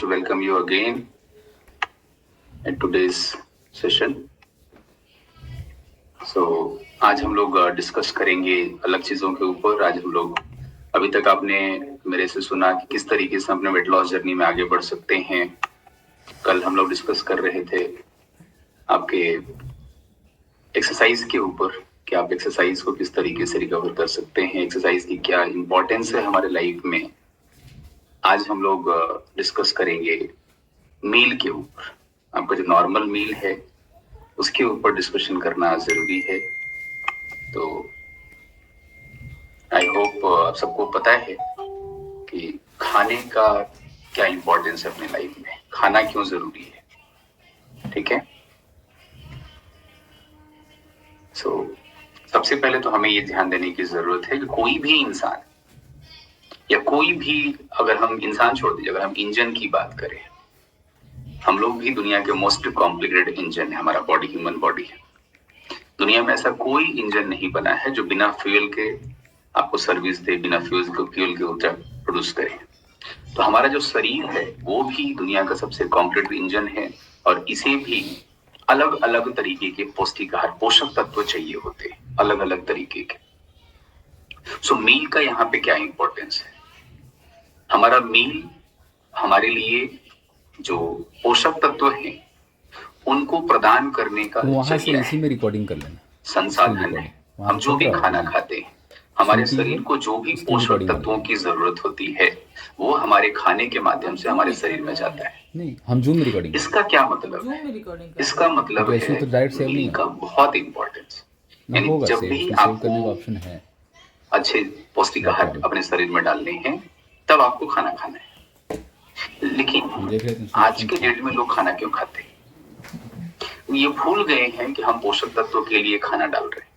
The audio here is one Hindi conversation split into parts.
to welcome you again at today's session. So आज हम लोग डिस्कस करेंगे अलग चीजों के ऊपर। आज हम लोग अभी तक आपने मेरे से सुना कि किस तरीके से अपने वेट लॉस जर्नी में आगे बढ़ सकते हैं। कल हम लोग डिस्कस कर रहे थे आपके एक्सरसाइज के ऊपर कि आप एक्सरसाइज को किस तरीके से रिकवर कर सकते हैं, एक्सरसाइज की क्या इंपॉर्टेंस है हमारे लाइफ में। आज हम लोग डिस्कस करेंगे मील के ऊपर। आपका जो नॉर्मल मील है उसके ऊपर डिस्कशन करना जरूरी है। तो आई होप आप सबको पता है कि खाने का क्या इंपॉर्टेंस है अपने लाइफ में, खाना क्यों जरूरी है। ठीक है। सबसे पहले तो हमें ये ध्यान देने की जरूरत है कि कोई भी इंसान या कोई भी, अगर हम इंसान छोड़ दीजिए, अगर हम इंजन की बात करें, हम लोग भी दुनिया के मोस्ट कॉम्प्लिकेटेड इंजन है। हमारा बॉडी ह्यूमन बॉडी है। दुनिया में ऐसा कोई इंजन नहीं बना है जो बिना फ्यूल के आपको सर्विस दे, बिना फ्यूल के ऊर्जा प्रोड्यूस करे। तो हमारा जो शरीर है वो भी दुनिया का सबसे कॉम्प्लिकेटेड इंजन है और इसे भी अलग अलग तरीके के पौष्टिक आहार, पोषक तत्व चाहिए होते हैं, अलग अलग तरीके के। सो मील का यहाँ पे क्या इंपॉर्टेंस है? हमारा मील हमारे लिए जो पोषक तत्व है उनको प्रदान करने का वहां से इसी में रिकॉर्डिंग कर लेना संसाधन है। हम जो भी खाना खाते हैं, हमारे शरीर को जो भी पोषक तत्वों की जरूरत होती है वो हमारे खाने के माध्यम से हमारे शरीर में जाता है। नहीं, हम जूम में रिकॉर्डिंग। इसका क्या मतलब है? इसका मतलब है तो डायरेक्ट सेव नहीं का बहुत इंपॉर्टेंस। यानी जब भी आपको ऑप्शन है अच्छे पौष्टिक आहार अपने शरीर में डालने हैं तब आपको खाना खाना है। लेकिन आज के डेट में लोग खाना क्यों खाते हैं? ये भूल गए हैं कि हम पोषक तत्वों के लिए खाना डाल रहे हैं।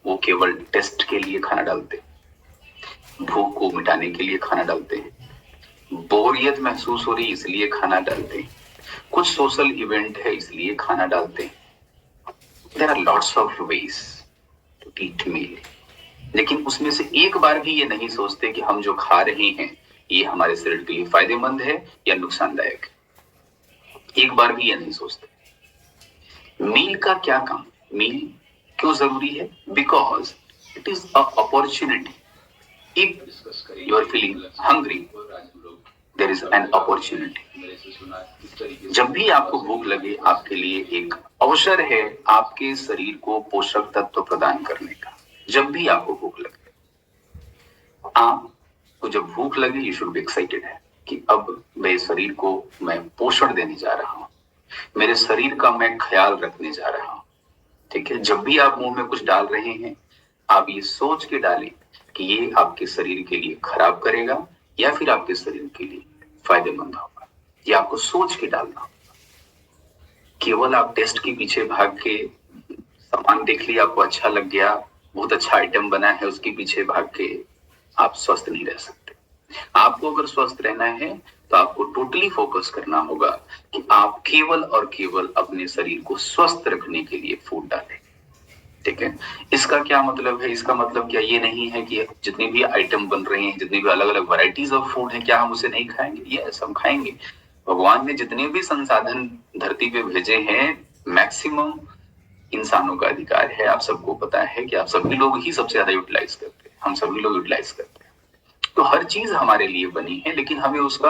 वो केवल टेस्ट के लिए खाना डालते हैं, भूख को मिटाने के लिए खाना डालते हैं, बोरियत महसूस हो रही इसलिए खाना डालते हैं, कुछ सोशल इवेंट है इसलिए खाना डालते हैं। There are lots of ways to eat meal. लेकिन उसमें से एक बार भी ये नहीं सोचते कि हम जो खा रहे हैं ये हमारे शरीर के लिए फायदेमंद है या नुकसानदायक। एक बार भी ये नहीं सोचते। मील का क्या काम? मील क्यों जरूरी है? Because it is a opportunity. If you are feeling hungry, there is an opportunity. जब भी आपको भूख लगे, आपके लिए एक अवसर है आपके शरीर को पोषक तत्व प्रदान करने का। जब भी आपको भूख लगे, आपको जब भूख लगे, यू शुड बी एक्साइटेड है कि अब मेरे शरीर को मैं पोषण देने जा रहा हूं, मेरे शरीर का मैं ख्याल रखने जा रहा हूं। ठीक है। जब भी आप मुंह में कुछ डाल रहे हैं, आप ये सोच के डालें कि ये आपके शरीर के लिए खराब करेगा या फिर आपके शरीर के लिए फायदेमंद होगा। ये आपको सोच के डालना होगा। केवल आप टेस्ट के पीछे भाग के सामान देख लिया, आपको अच्छा लग गया, बहुत अच्छा आइटम बना है, उसके पीछे भाग के आप स्वस्थ नहीं रह सकते। आपको अगर स्वस्थ रहना है तो आपको टोटली फोकस करना होगा कि आप केवल और केवल अपने शरीर को स्वस्थ रखने के लिए फूड डालें। ठीक है। इसका क्या मतलब है? इसका मतलब क्या ये नहीं है कि जितने भी आइटम बन रहे हैं, जितनी भी अलग अलग वैरायटीज ऑफ फूड है, क्या हम उसे नहीं खाएंगे? यस, हम खाएंगे। भगवान ने जितने भी संसाधन धरती पे भेजे हैं, मैक्सिमम इंसानों का अधिकार है। आप सबको पता है कि आप सभी लोग ही सबसे ज्यादा यूटिलाइज करते हैं, हम सभी लोग यूटिलाइज करते हैं। तो हर चीज हमारे लिए बनी है, लेकिन हमें उसका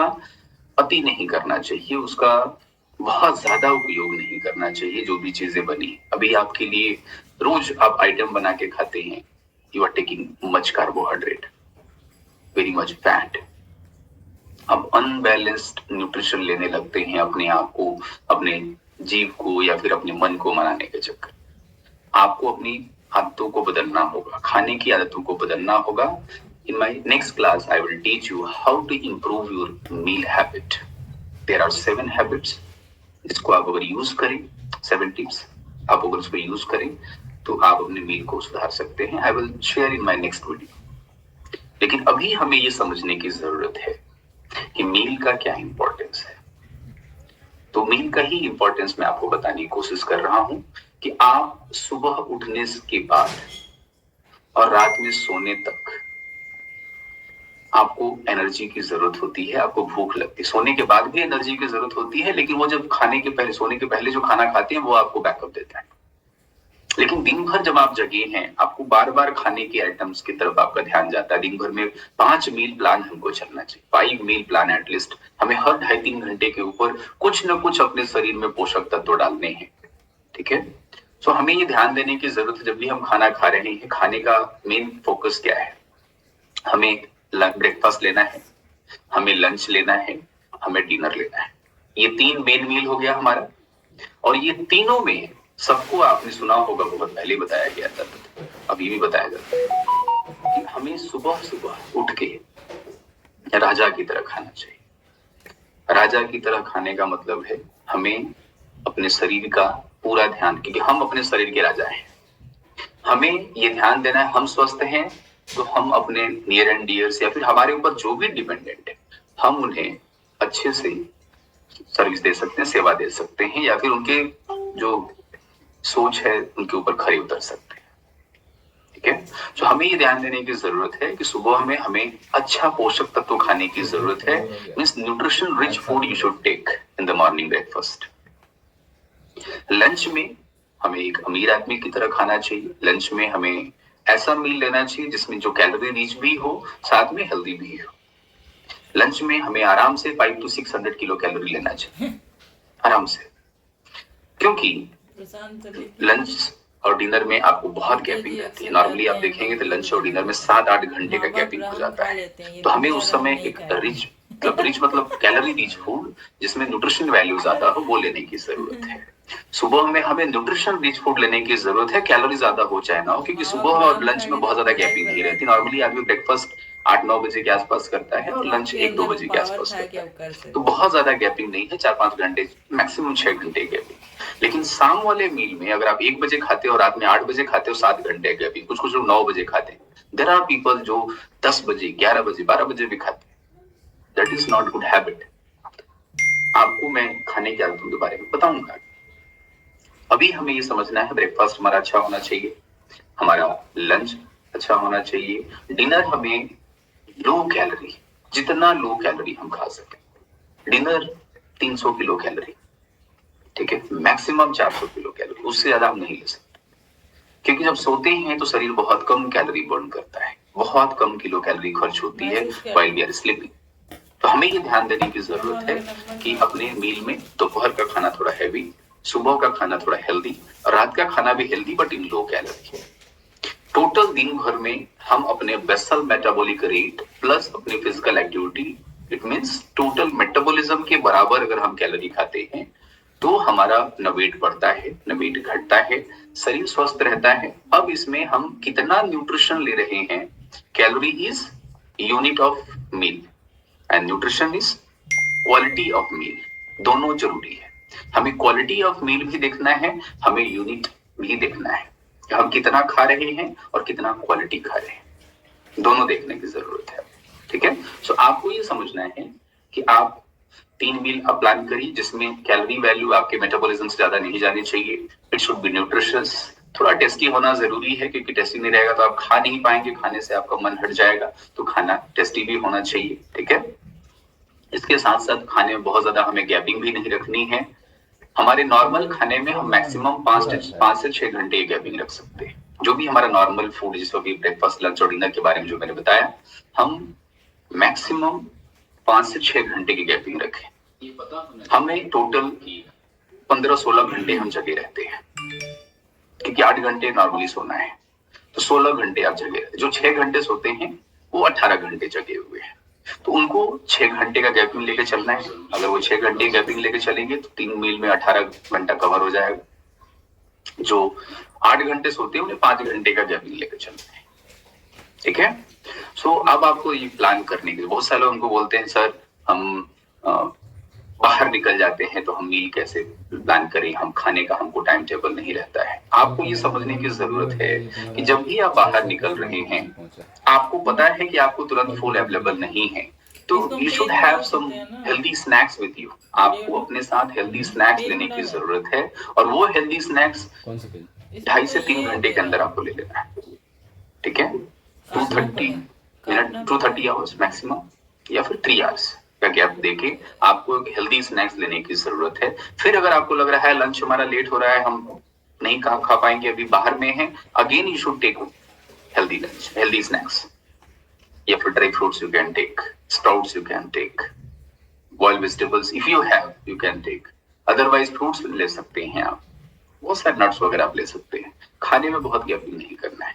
अति नहीं करना चाहिए, उसका बहुत ज्यादा उपयोग नहीं करना चाहिए। जो भी चीजें बनी, अभी आपके लिए रोज आप आइटम बना के खाते हैं, you are taking much carbohydrate, very much fat. अब अनबैलेंस्ड न्यूट्रिशन लेने लगते हैं अपने आप को, अपने जीव को या फिर अपने मन को मनाने के चक्कर। आपको अपनी आदतों को बदलना होगा, खाने की आदतों को बदलना होगा। In my next class, I will teach you how to improve your meal habit. There are 7 habits. इसको आप अगर यूज करें, 7 tips, आप अगर उसको यूज करें तो आप अपने मील को सुधार सकते हैं। I will share in my next video. लेकिन अभी हमें ये समझने की जरूरत है कि मील का क्या इंपॉर्टेंस है। तो मील का ही इंपॉर्टेंस मैं आपको बताने की कोशिश कर रहा हूं कि आप सुबह उठने के बाद और रात में सोने तक आपको एनर्जी की जरूरत होती है, आपको भूख लगती है, सोने के बाद भी एनर्जी की जरूरत होती है, लेकिन वो जब खाने के पहले, सोने के पहले जो खाना खाते हैं वो आपको बैकअप देता है। लेकिन दिन भर जब आप जगे हैं, आपको बार बार खाने के आइटम्स की तरफ आपका ध्यान जाता है। दिन भर में 5 मील प्लान हमको चलना चाहिए, 5 मील प्लान एटलीस्ट। हमें हर 2.5-3 घंटे के ऊपर कुछ न कुछ अपने शरीर में पोषक तत्व डालने हैं, ठीक है। सो हमें ये ध्यान देने की जरूरत है, जब भी हम खाना खा रहे हैं, खाने का मेन फोकस क्या है। हमें ब्रेकफास्ट लेना है, हमें लंच लेना है, हमें डिनर लेना है। ये 3 मेन मील हो गया हमारा। और ये तीनों में सबको आपने सुना होगा, बहुत पहले बताया गया था, अभी भी बताया जाता है कि हमें सुबह सुबह उठ के राजा की तरह खाना चाहिए। राजा की तरह खाने का मतलब है हमें अपने शरीर का पूरा ध्यान, क्योंकि हम अपने शरीर के राजा हैं, हमें ये ध्यान देना है हम स्वस्थ हैं तो हम अपने नियर एंड डियर्स या फिर हमारे ऊपर जो भी डिपेंडेंट है, हम उन्हें अच्छे से सर्विस दे सकते हैं, सेवा दे सकते हैं, या फिर उनके जो सोच है उनके ऊपर खरे उतर सकते हैं, ठीक है। तो हमें ये ध्यान देने की जरूरत है कि सुबह में हमें अच्छा पोषक तत्व खाने की जरूरत है। Means nutrition rich food you should take in the morning breakfast. Lunch में हमें एक अमीर आदमी की तरह खाना चाहिए। लंच में हमें ऐसा मील लेना चाहिए जिसमें जो कैलोरी रिच भी हो, साथ में हेल्दी भी हो। लंच में हमें आराम से 500 to 600 किलो कैलोरी लेना चाहिए, आराम से, क्योंकि लंच और डिनर में आपको बहुत गैपिंग रहती है। नॉर्मली आप देखेंगे तो लंच और डिनर में 7-8 घंटे का गैपिंग हो जाता है। तो हमें उस समय एक रिच मतलब कैलोरी रिच फूड जिसमें न्यूट्रिशन वैल्यू ज्यादा हो, वो लेने की जरूरत है। सुबह में हमें न्यूट्रिशन रिच फूड लेने की जरूरत है, कैलोरी ज्यादा हो चाहे ना हो, क्योंकि सुबह और लंच में बहुत ज्यादा गैपिंग नहीं रहती। नॉर्मली आदमी ब्रेकफास्ट 8-9 बजे के आसपास करता है और लंच 1-2 बजे के आसपास करता है, तो बहुत ज्यादा गैपिंग नहीं है, 4-5 घंटे, मैक्सिमम 6 घंटे गैपिंग। लेकिन शाम वाले मील में अगर आप 1 बजे खाते हो और रात में 8 बजे खाते हो, 7 घंटे गैपिंग। कुछ कुछ लोग 9 बजे खाते हैं। देयर आर पीपल जो 10 बजे, 11 बजे, 12 बजे भी खाते हैं। That is not good habit. आपको मैं खाने की आदतों के बारे में बताऊंगा। अभी हमें ये समझना है ब्रेकफास्ट हमारा अच्छा होना चाहिए, हमारा लंच अच्छा होना चाहिए, डिनर हमें लो कैलोरी, जितना लो कैलोरी हम खा सके। डिनर 300 किलो कैलोरी, ठीक है, मैक्सिमम 400 किलो कैलोरी, उससे ज्यादा हम नहीं ले सकते। क्योंकि जब सोते हैं तो शरीर बहुत कम कैलोरी बर्न करता है, बहुत कम किलो कैलोरी खर्च होती है व्हाइल वी आर स्लीपिंग। तो हमें ये ध्यान देने की जरूरत है कि अपने मील में दोपहर का खाना थोड़ा हैवी, सुबह का खाना थोड़ा हेल्दी, और रात का खाना भी healthy but in low calorie. Total दिन भर में हम अपने बेसल मेटाबॉलिक रेट प्लस अपनी physical activity, it means total metabolism के बराबर अगर हम कैलोरी खाते हैं तो हमारा न वेट बढ़ता है न वेट घटता है, शरीर स्वस्थ रहता है। अब इसमें हम कितना न्यूट्रिशन ले रहे हैं, calorie is unit of meal and nutrition is quality of meal, दोनों जरूरी है। हमें क्वालिटी ऑफ मील भी देखना है, हमें यूनिट भी देखना है, हम कितना खा रहे हैं और कितना क्वालिटी खा रहे हैं, दोनों देखने की जरूरत है, ठीक है। सो आपको ये समझना है कि आप 3 मील आप प्लान करिए जिसमें कैलोरी वैल्यू आपके मेटाबॉलिज्म से ज्यादा नहीं जानी चाहिए। इट शुड बी न्यूट्रिशियस, थोड़ा टेस्टी होना जरूरी है, क्योंकि टेस्टी नहीं रहेगा तो आप खा नहीं पाएंगे, खाने से आपका मन हट जाएगा। तो खाना टेस्टी भी होना चाहिए, ठीक है। इसके साथ साथ खाने में बहुत ज्यादा हमें गैपिंग भी नहीं रखनी है। हमारे नॉर्मल खाने में हम मैक्सिमम 5 से 6 घंटे गैपिंग रख सकते हैं। जो भी हमारा नॉर्मल फूड, जिसको भी ब्रेकफास्ट, लंच और डिनर के बारे में जो मैंने बताया, हम मैक्सिमम 5 से 6 घंटे की गैपिंग रखें। हमें टोटल 15-16 घंटे हम जगे रहते हैं, क्योंकि 8 घंटे नॉर्मली सोना है, तो 16 घंटे आप जगे रहते। जो 6 घंटे सोते हैं वो 18 घंटे जगे हुए हैं, तो उनको 6 घंटे का गैपिंग लेके चलना है। अगर वो 6 घंटे गैपिंग लेके चलेंगे तो 3 मील में 18 घंटा कवर हो जाएगा। जो 8 घंटे सोते हैं उन्हें 5 घंटे का गैपिंग लेके चलना है, ठीक है। सो अब आपको ये प्लान करने के लिए, बहुत सारे लोग हमको बोलते हैं सर हम बाहर निकल जाते हैं तो हम मील कैसे प्लान करें, हम खाने का हमको टाइम टेबल नहीं रहता है। आपको ये समझने की जरूरत है कि जब भी आप बाहर निकल रहे हैं, आपको पता है कि आपको तुरंत फूड अवेलेबल नहीं है, तो you should have some healthy snacks with you. आपको अपने साथ हेल्दी स्नैक्स लेने की जरूरत है, और वो हेल्दी स्नैक्स 2.5 से 3 घंटे के अंदर आपको ले लेना है, ठीक है। 2:30 मिनट 230 आवर्स मैक्सिमम, या फिर 3 आवर्स का गैप देके आपको एक हेल्दी स्नैक्स लेने की जरूरत है। फिर अगर आपको लग रहा है लंच हमारा लेट हो रहा है, हम नहीं खा पाएंगे, अभी बाहर में है, again you should take healthy lunch, healthy snacks, या फिर dry fruits you can take, sprouts you can take, boiled vegetables if you have you can take, otherwise fruits ले सकते हैं आप, बहुत सारे नट्स वगैरह आप ले सकते हैं। खाने में बहुत गैपिंग नहीं करना है,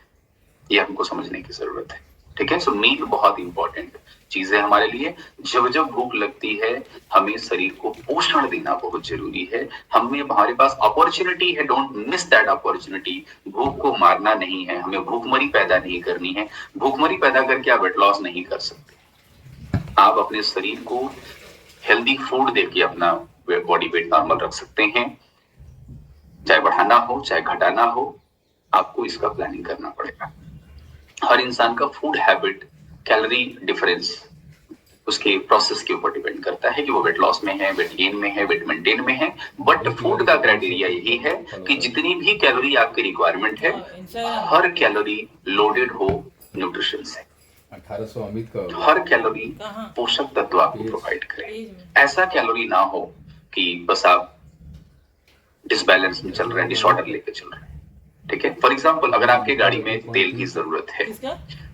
ये हमको समझने की जरूरत है, ठीक है। सो मील बहुत इंपॉर्टेंट चीज है हमारे लिए। जब जब भूख लगती है हमें शरीर को पोषण देना बहुत जरूरी है। हमें हमारे पास अपॉर्चुनिटी है, डोंट मिस दैट अपॉर्चुनिटी। भूख को मारना नहीं है, हमें भूखमरी पैदा नहीं करनी है। भूखमरी पैदा करके आप वेट लॉस नहीं कर सकते। आप अपने शरीर को हेल्दी फूड देके अपना बॉडी वेट नॉर्मल रख सकते हैं। चाहे बढ़ाना हो चाहे घटाना हो, आपको इसका प्लानिंग करना पड़ेगा। हर इंसान का फूड हैबिट, कैलोरी डिफरेंस उसके प्रोसेस के ऊपर डिपेंड करता है कि वो वेट लॉस में है, वेट गेन में है, वेट मेंटेन में है। बट फूड का क्राइटेरिया यही है कि जितनी भी कैलोरी आपकी रिक्वायरमेंट है, हर कैलोरी लोडेड हो न्यूट्रिशन से। 1800 अमित का हर कैलोरी पोषक तत्व आपको प्रोवाइड करे। ऐसा कैलोरी ना हो कि बस आप डिसबैलेंस में चल रहे हैं, डिसऑर्डर लेके चल रहे हैं, ठीक है। फॉर एग्जाम्पल, अगर आपके गाड़ी में तेल की जरूरत है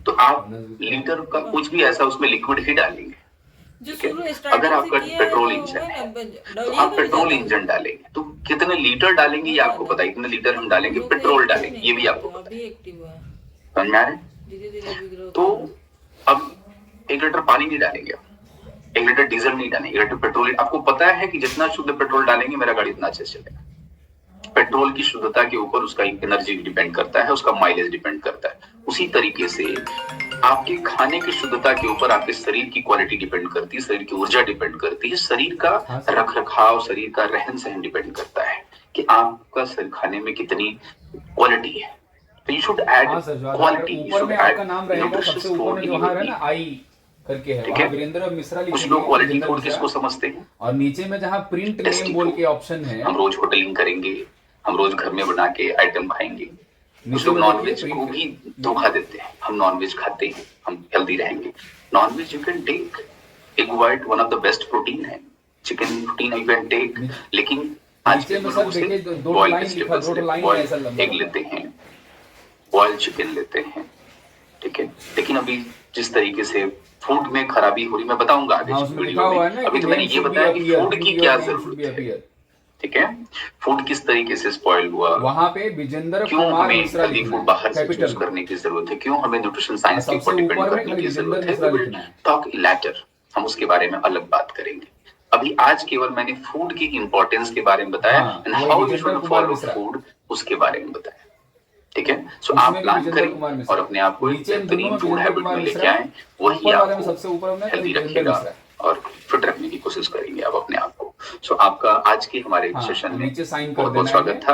तो आप लीटर का कुछ भी ऐसा उसमें लिक्विड ही डालेंगे। अगर आपका पेट्रोल इंजन है तो आप पेट्रोल इंजन डालेंगे तो कितने लीटर डालेंगे ये आपको पता है। कितने लीटर हम डालेंगे पेट्रोल डालेंगे ये भी आपको पता है, समझ में आ रहा है। तो अब 1 लीटर पानी नहीं डालेंगे, 1 लीटर डीजल नहीं डालेंगे, 1 लीटर पेट्रोल। आपको पता है कि जितना शुद्ध पेट्रोल डालेंगे मेरा गाड़ी इतना अच्छे से चलेगा। पेट्रोल की शुद्धता के ऊपर उसका एनर्जी डिपेंड करता है, उसका माइलेज डिपेंड करता है। उसी तरीके से आपके खाने की शुद्धता के ऊपर आपके शरीर की क्वालिटी डिपेंड करती है, शरीर की ऊर्जा डिपेंड करती है, शरीर का रख रखाव, शरीर का रहन सहन डिपेंड करता है कि आपका शरीर खाने में कितनी क्वालिटी है। तो you should add quality, you should add nutritious food in your meal करके है, ठीक है। वीरेंद्र मिश्रा कुछ लोग क्वालिटी फूड किसको समझते हैं, और नीचे में जहाँ प्रिंट नेम बोल के ऑप्शन है, हम रोज होटलिंग करेंगे, हम रोज घर में बना के आइटम खाएंगे। कुछ लोग नॉनवेज को भी धोखा देते हैं, हम नॉनवेज खाते हैं हम हेल्दी रहेंगे। Non veg you can take, egg white one of the best protein है, chicken protein you can take, लेकिन आज के लोग बॉइल्ड वेजिटेबल्स, बॉइल्ड एग लेते हैं, बॉइल्ड चिकन लेते हैं, ठीक है। लेकिन अभी जिस तरीके से फूड में खराबी हो रही, मैं बताऊंगा आगे वीडियो में। अभी तो मैंने ये बताया कि फूड की क्या जरूरत है, ठीक है। फूड किस तरीके से स्पॉइल हुआ, वहाँ पे विजेंद्र क्यों कुमार हमें मिश्रा हेल्दी फूड बाहर से चूज करने की जरूरत है, क्यों हमें न्यूट्रिशन साइंस के ऊपर डिपेंड करने की जरूरत है। वी विल टॉक लैटर, हम उसके बारे में अलग बात करेंगे। अभी आज केवल मैंने फूड की इंपॉर्टेंस के बारे में बताया and how you should follow food, उसके बारे में बताया, ठीक है। सो आप प्लान करें और अपने आप को एक बेहतरीन फूड हैबिट में लेके आए, वही आपको हेल्दी रखेगा और फिट रखने की कोशिश करेंगे आप अपने आप को। सो आपका आज के हमारे सेशन में बहुत बहुत स्वागत था।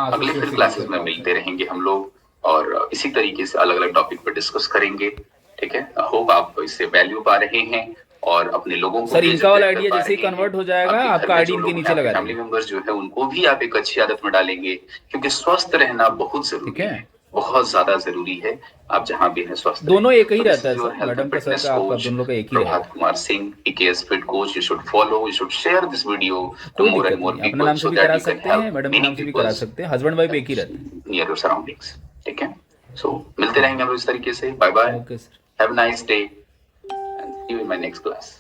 अगले फिर क्लासेस में मिलते रहेंगे हम लोग और इसी तरीके से अलग अलग टॉपिक पर डिस्कस करेंगे, ठीक है। होप आप इससे वैल्यू पा रहे हैं और अपने लोगों को सर इनका वाला आइडिया जैसे ही कन्वर्ट हो जाएगा आपका आईडी इनके नीचे लगा देंगे। फैमिली मेंबर्स जो है उनको भी आप एक अच्छी आदत में डालेंगे, क्योंकि स्वस्थ रहना बहुत जरूरी है, बहुत ज्यादा जरूरी है। आप जहाँ भी हैं स्वस्थ दोनों एक ही रहता है सर, मैडम का सर का आपका दोनों का एक ही रहता है। Prabhat Kumar Singh PKS fit coach, you should follow, you should share this video to more and more people, अपने नाम से भी करा सकते हैं, मैडम के नाम से भी करा पीपल सकते हैं, हस्बैंड वाइफ एक ही रहते हैं नियर योर सराउंडिंग्स, ठीक है। सो मिलते रहेंगे हम लोग इस तरीके से। Bye bye, okay sir, have a nice day and see you in my next class.